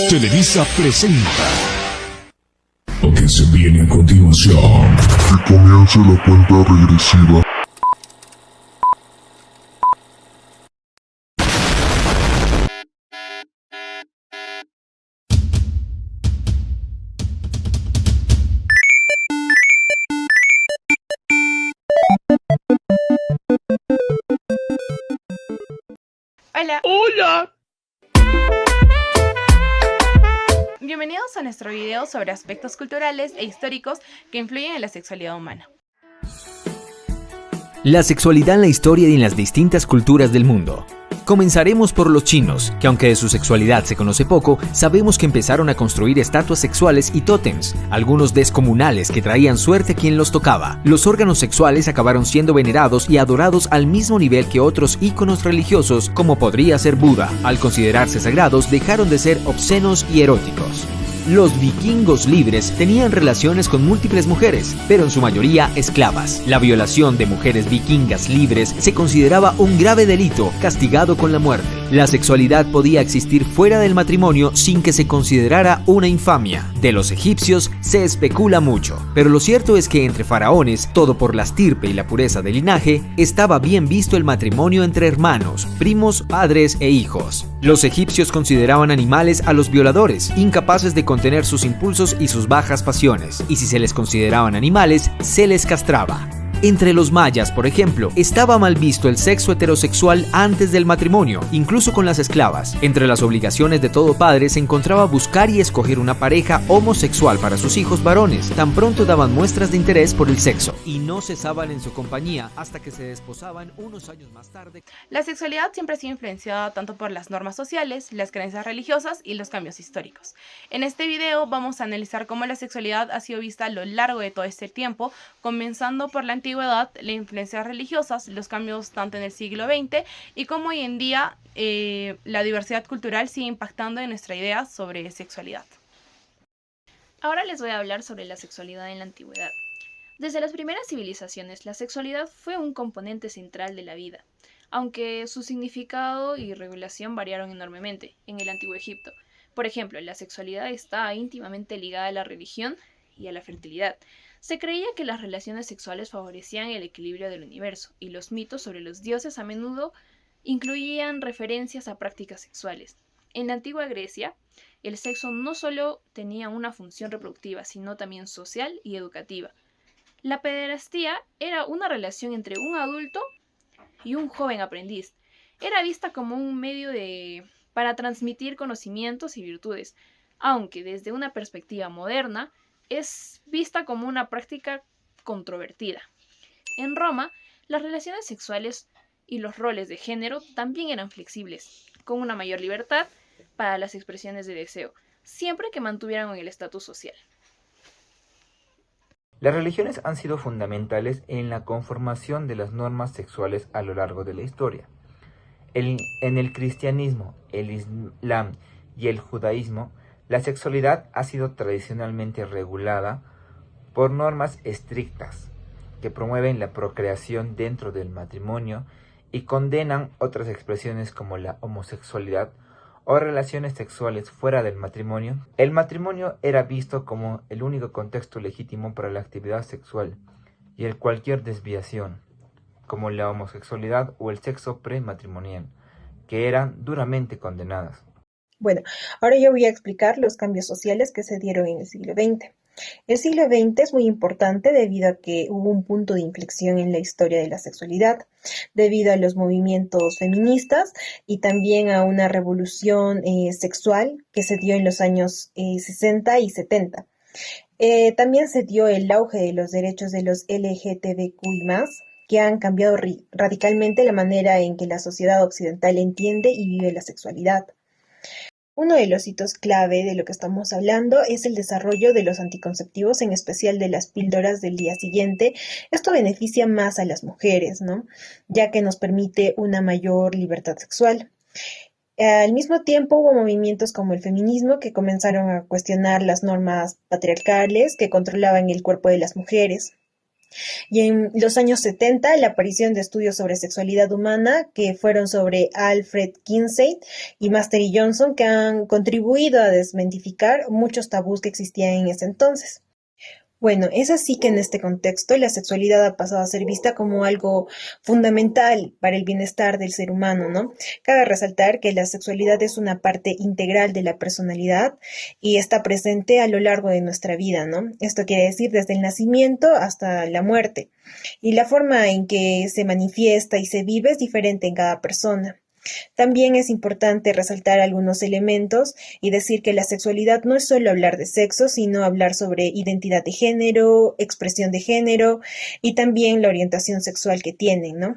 Televisa presenta. Lo que se viene a continuación. Que comience la cuenta regresiva. Hola. ¡Hola! Bienvenidos a nuestro video sobre aspectos culturales e históricos que influyen en la sexualidad humana. La sexualidad en la historia y en las distintas culturas del mundo. Comenzaremos por los chinos, que aunque de su sexualidad se conoce poco, sabemos que empezaron a construir estatuas sexuales y tótems, algunos descomunales que traían suerte a quien los tocaba. Los órganos sexuales acabaron siendo venerados y adorados al mismo nivel que otros íconos religiosos, como podría ser Buda. Al considerarse sagrados, dejaron de ser obscenos y eróticos. Los vikingos libres tenían relaciones con múltiples mujeres, pero en su mayoría esclavas. La violación de mujeres vikingas libres se consideraba un grave delito, castigado con la muerte. La sexualidad podía existir fuera del matrimonio sin que se considerara una infamia. De los egipcios se especula mucho, pero lo cierto es que entre faraones, todo por la estirpe y la pureza del linaje, estaba bien visto el matrimonio entre hermanos, primos, padres e hijos. Los egipcios consideraban animales a los violadores, incapaces de contener sus impulsos y sus bajas pasiones, y si se les consideraban animales, se les castraba. Entre los mayas, por ejemplo, estaba mal visto el sexo heterosexual antes del matrimonio, incluso con las esclavas. Entre las obligaciones de todo padre se encontraba buscar y escoger una pareja homosexual para sus hijos varones. Tan pronto daban muestras de interés por el sexo, y no cesaban en su compañía hasta que se desposaban unos años más tarde. La sexualidad siempre ha sido influenciada tanto por las normas sociales, las creencias religiosas y los cambios históricos. En este video vamos a analizar cómo la sexualidad ha sido vista a lo largo de todo este tiempo, comenzando por la antigüedad, las influencias religiosas, los cambios tanto en el siglo XX y cómo hoy en día la diversidad cultural sigue impactando en nuestra idea sobre sexualidad. Ahora les voy a hablar sobre la sexualidad en la antigüedad. Desde las primeras civilizaciones, la sexualidad fue un componente central de la vida, aunque su significado y regulación variaron enormemente en el Antiguo Egipto. Por ejemplo, la sexualidad está íntimamente ligada a la religión y a la fertilidad. Se creía que las relaciones sexuales favorecían el equilibrio del universo, y los mitos sobre los dioses a menudo incluían referencias a prácticas sexuales. En la antigua Grecia, el sexo no solo tenía una función reproductiva, sino también social y educativa. La pederastía era una relación entre un adulto y un joven aprendiz. Era vista como un medio para transmitir conocimientos y virtudes, aunque desde una perspectiva moderna, es vista como una práctica controvertida. En Roma, las relaciones sexuales y los roles de género también eran flexibles, con una mayor libertad para las expresiones de deseo, siempre que mantuvieran el estatus social. Las religiones han sido fundamentales en la conformación de las normas sexuales a lo largo de la historia. En el cristianismo, el islam y el judaísmo, la sexualidad ha sido tradicionalmente regulada por normas estrictas que promueven la procreación dentro del matrimonio y condenan otras expresiones como la homosexualidad o relaciones sexuales fuera del matrimonio. El matrimonio era visto como el único contexto legítimo para la actividad sexual y cualquier desviación, como la homosexualidad o el sexo prematrimonial, que eran duramente condenadas. Bueno, ahora yo voy a explicar los cambios sociales que se dieron en el siglo XX. El siglo XX es muy importante debido a que hubo un punto de inflexión en la historia de la sexualidad, debido a los movimientos feministas y también a una revolución sexual que se dio en los años 60 y 70. También se dio el auge de los derechos de los LGTBQI+, que han cambiado radicalmente la manera en que la sociedad occidental entiende y vive la sexualidad. Uno de los hitos clave de lo que estamos hablando es el desarrollo de los anticonceptivos, en especial de las píldoras del día siguiente. Esto beneficia más a las mujeres, ¿no? Ya que nos permite una mayor libertad sexual. Al mismo tiempo hubo movimientos como el feminismo que comenzaron a cuestionar las normas patriarcales que controlaban el cuerpo de las mujeres. Y en los años 70, la aparición de estudios sobre sexualidad humana, que fueron sobre Alfred Kinsey y Mastery Johnson, que han contribuido a desmitificar muchos tabús que existían en ese entonces. Bueno, es así que en este contexto la sexualidad ha pasado a ser vista como algo fundamental para el bienestar del ser humano, ¿no? Cabe resaltar que la sexualidad es una parte integral de la personalidad y está presente a lo largo de nuestra vida, ¿no? Esto quiere decir desde el nacimiento hasta la muerte. Y la forma en que se manifiesta y se vive es diferente en cada persona. También es importante resaltar algunos elementos y decir que la sexualidad no es solo hablar de sexo, sino hablar sobre identidad de género, expresión de género y también la orientación sexual que tienen, ¿no?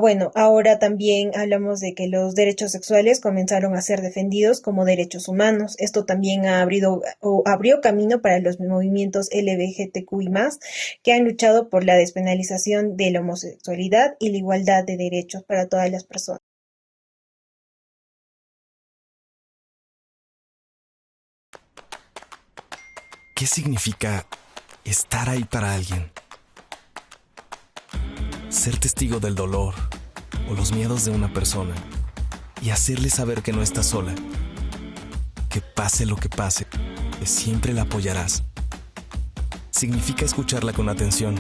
Bueno, ahora también hablamos de que los derechos sexuales comenzaron a ser defendidos como derechos humanos. Esto también abrió camino para los movimientos LGBTQI+, que han luchado por la despenalización de la homosexualidad y la igualdad de derechos para todas las personas. ¿Qué significa estar ahí para alguien? Ser testigo del dolor o los miedos de una persona y hacerle saber que no está sola, que pase lo que pase, que siempre la apoyarás. Significa escucharla con atención,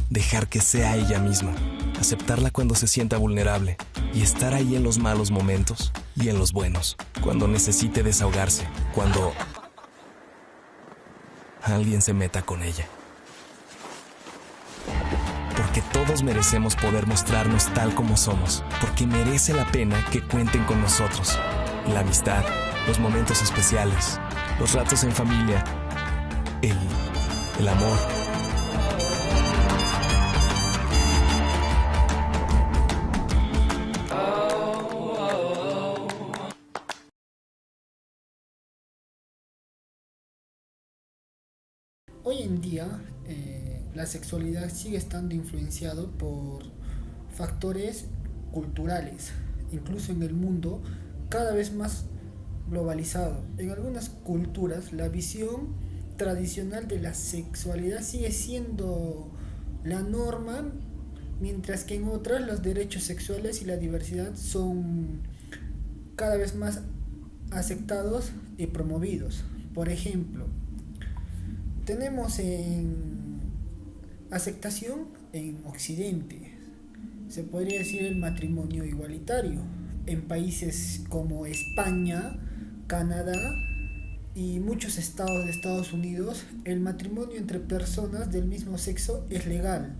dejar que sea ella misma, aceptarla cuando se sienta vulnerable y estar ahí en los malos momentos y en los buenos, cuando necesite desahogarse, cuando alguien se meta con ella. Porque todos merecemos poder mostrarnos tal como somos, porque merece la pena que cuenten con nosotros. La amistad, los momentos especiales, los ratos en familia, el amor. Hoy en día, la sexualidad sigue estando influenciado por factores culturales, incluso en el mundo cada vez más globalizado. En algunas culturas, la visión tradicional de la sexualidad sigue siendo la norma, mientras que en otras los derechos sexuales y la diversidad son cada vez más aceptados y promovidos. Por ejemplo, tenemos en aceptación en Occidente, se podría decir el matrimonio igualitario. En países como España, Canadá y muchos estados de Estados Unidos, el matrimonio entre personas del mismo sexo es legal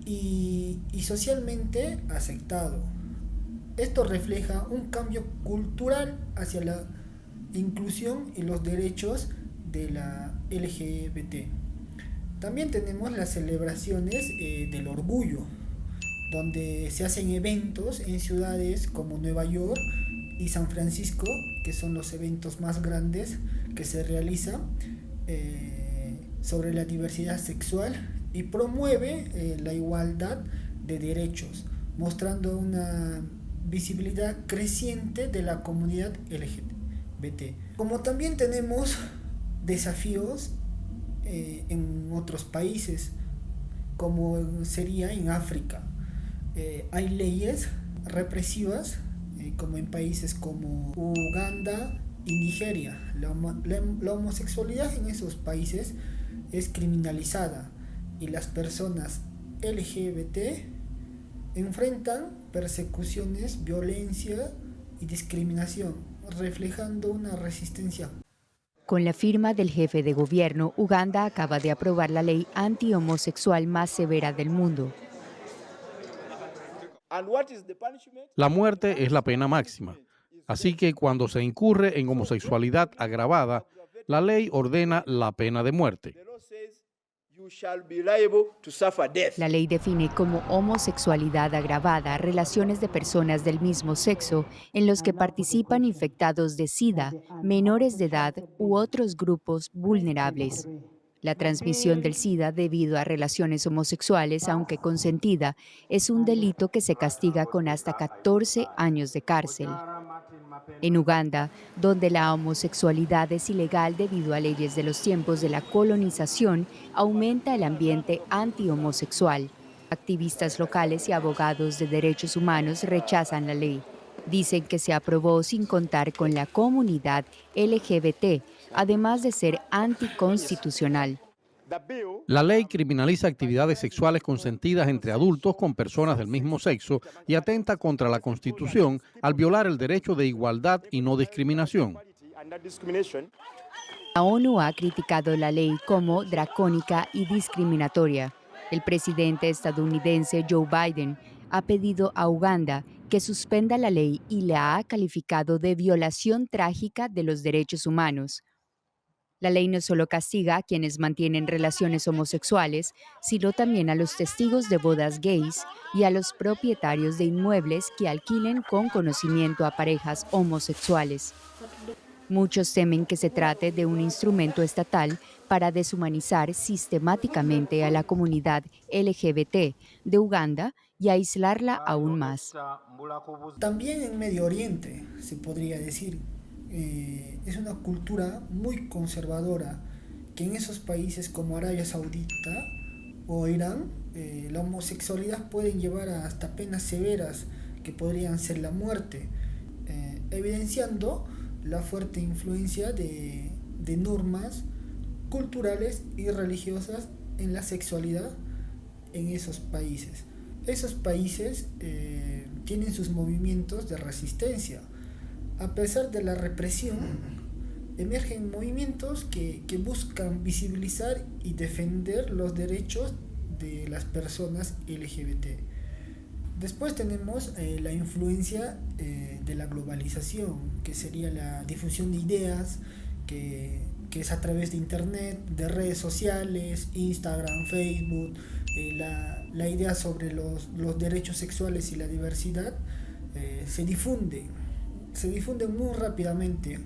y socialmente aceptado. Esto refleja un cambio cultural hacia la inclusión y los derechos de la LGBT. También tenemos las celebraciones del orgullo, donde se hacen eventos en ciudades como Nueva York y San Francisco, que son los eventos más grandes que se realizan sobre la diversidad sexual y promueve la igualdad de derechos, mostrando una visibilidad creciente de la comunidad LGBT. Como también tenemos desafíos en otros países, como sería en África. Hay leyes represivas, como en países como Uganda y Nigeria. La homosexualidad en esos países es criminalizada y las personas LGBT enfrentan persecuciones, violencia y discriminación, reflejando una resistencia. Con la firma del jefe de gobierno, Uganda acaba de aprobar la ley anti-homosexual más severa del mundo. La muerte es la pena máxima. Así que cuando se incurre en homosexualidad agravada, la ley ordena la pena de muerte. La ley define como homosexualidad agravada relaciones de personas del mismo sexo en los que participan infectados de SIDA, menores de edad u otros grupos vulnerables. La transmisión del SIDA debido a relaciones homosexuales, aunque consentida, es un delito que se castiga con hasta 14 años de cárcel. En Uganda, donde la homosexualidad es ilegal debido a leyes de los tiempos de la colonización, aumenta el ambiente anti-homosexual. Activistas locales y abogados de derechos humanos rechazan la ley. Dicen que se aprobó sin contar con la comunidad LGBT, además de ser anticonstitucional. La ley criminaliza actividades sexuales consentidas entre adultos con personas del mismo sexo y atenta contra la Constitución al violar el derecho de igualdad y no discriminación. La ONU ha criticado la ley como dracónica y discriminatoria. El presidente estadounidense Joe Biden ha pedido a Uganda que suspenda la ley y la ha calificado de violación trágica de los derechos humanos. La ley no solo castiga a quienes mantienen relaciones homosexuales, sino también a los testigos de bodas gays y a los propietarios de inmuebles que alquilen con conocimiento a parejas homosexuales. Muchos temen que se trate de un instrumento estatal para deshumanizar sistemáticamente a la comunidad LGBT de Uganda y aislarla aún más. También en Medio Oriente, se podría decir, es una cultura muy conservadora, que en esos países como Arabia Saudita o Irán, la homosexualidad puede llevar a hasta penas severas que podrían ser la muerte, evidenciando la fuerte influencia de normas culturales y religiosas en la sexualidad en esos países. Esos países tienen sus movimientos de resistencia. A pesar de la represión, emergen movimientos que buscan visibilizar y defender los derechos de las personas LGBT. Después tenemos la influencia de la globalización, que sería la difusión de ideas, que es a través de internet, de redes sociales, Instagram, Facebook. La idea sobre los derechos sexuales y la diversidad se difunde muy rápidamente.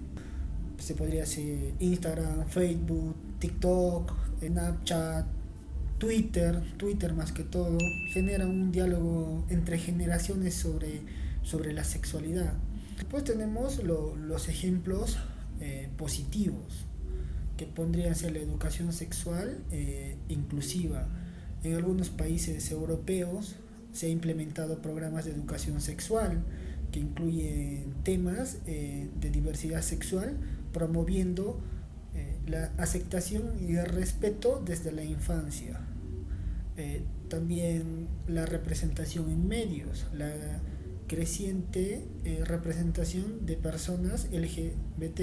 Se podría hacer Instagram, Facebook, TikTok, Snapchat, Twitter más que todo, genera un diálogo entre generaciones sobre la sexualidad. Después tenemos los ejemplos positivos, que podrían ser la educación sexual inclusiva. En algunos países europeos se han implementado programas de educación sexual que incluyen temas de diversidad sexual, promoviendo la aceptación y el respeto desde la infancia. También la representación en medios, la creciente representación de personas LGBT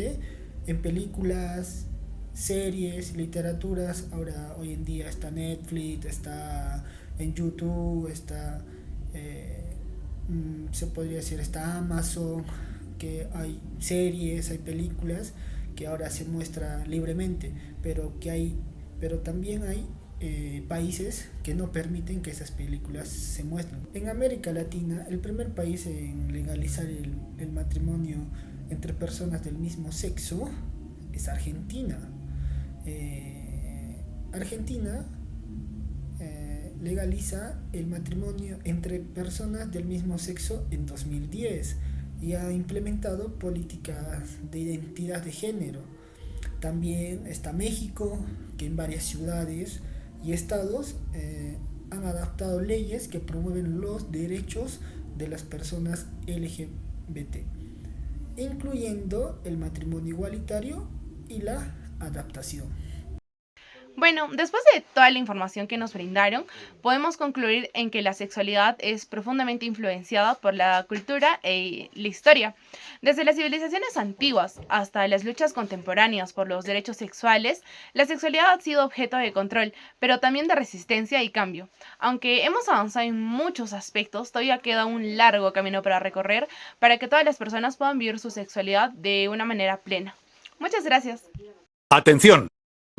en películas, series, literaturas. Ahora, hoy en día está Netflix, está en YouTube, está se podría decir está Amazon, que hay series, hay películas que ahora se muestra libremente, pero también hay países que no permiten que esas películas se muestren. En América Latina, el primer país en legalizar el matrimonio entre personas del mismo sexo es Argentina. Argentina legaliza el matrimonio entre personas del mismo sexo en 2010 y ha implementado políticas de identidad de género. También está México, que en varias ciudades y estados han adaptado leyes que promueven los derechos de las personas LGBT, incluyendo el matrimonio igualitario y la adaptación. Bueno, después de toda la información que nos brindaron, podemos concluir en que la sexualidad es profundamente influenciada por la cultura y la historia. Desde las civilizaciones antiguas hasta las luchas contemporáneas por los derechos sexuales, la sexualidad ha sido objeto de control, pero también de resistencia y cambio. Aunque hemos avanzado en muchos aspectos, todavía queda un largo camino para recorrer para que todas las personas puedan vivir su sexualidad de una manera plena. Muchas gracias. ¡Atención!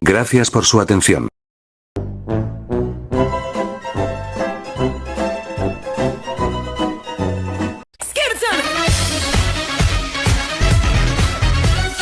Gracias por su atención.